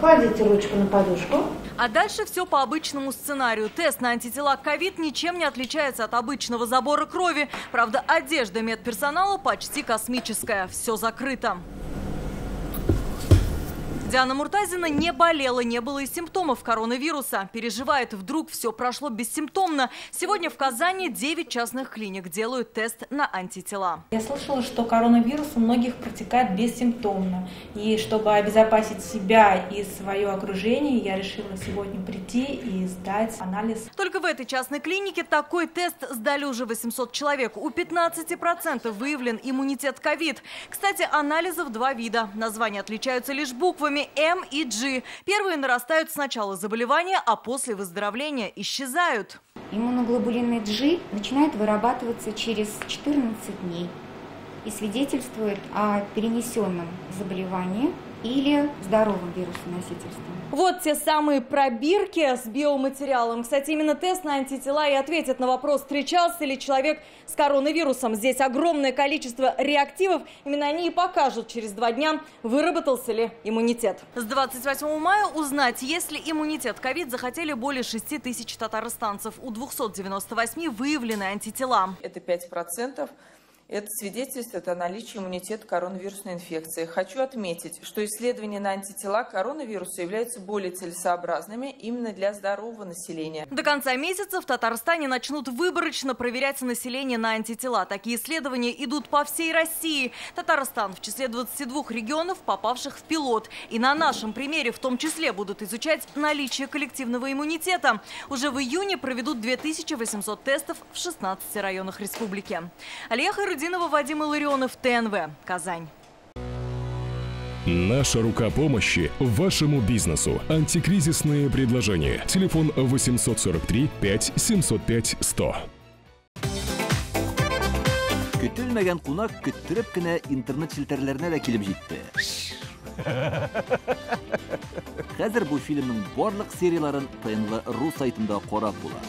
Кладите ручку на подушку. А дальше все по обычному сценарию. Тест на антитела к ковид ничем не отличается от обычного забора крови. Правда, одежда медперсонала почти космическая. Все закрыто. Диана Муртазина не болела, не было и симптомов коронавируса. Переживает, вдруг все прошло бессимптомно. Сегодня в Казани 9 частных клиник делают тест на антитела. Я слышала, что коронавирус у многих протекает бессимптомно. И чтобы обезопасить себя и свое окружение, я решила сегодня прийти и сдать анализ. Только в этой частной клинике такой тест сдали уже 800 человек. У 15% выявлен иммунитет ковид. Кстати, анализов два вида. Названия отличаются лишь буквами М и G. Первые нарастают с начала заболевания, а после выздоровления исчезают. Иммуноглобулины G начинают вырабатываться через 14 дней и свидетельствует о перенесенном заболевании или здоровом вирусоносительстве. Вот те самые пробирки с биоматериалом. Кстати, именно тест на антитела и ответит на вопрос, встречался ли человек с коронавирусом. Здесь огромное количество реактивов. Именно они и покажут через 2 дня, выработался ли иммунитет. С 28 мая узнать, есть ли иммунитет ковид, захотели более 6 тысяч татарстанцев. У 298 выявлены антитела. Это 5%. Это свидетельствует о наличии иммунитета к коронавирусной инфекции. Хочу отметить, что исследования на антитела к коронавирусу являются более целесообразными именно для здорового населения. До конца месяца в Татарстане начнут выборочно проверять население на антитела. Такие исследования идут по всей России. Татарстан в числе 22 регионов, попавших в пилот. И на нашем примере в том числе будут изучать наличие коллективного иммунитета. Уже в июне проведут 2800 тестов в 16 районах республики. Алия Хайрудинова, Вадим Илларионов, ТНВ, Казань. Наша рука помощи вашему бизнесу. Антикризисные предложения. Телефон 843 5 705 100. Көтелмәгән кунак көттөреп кенә интернет челтәрләренә дә килеп җитте. Хәзер бу фильмның барлык серияларын ТНВ.ру сайтында карап була.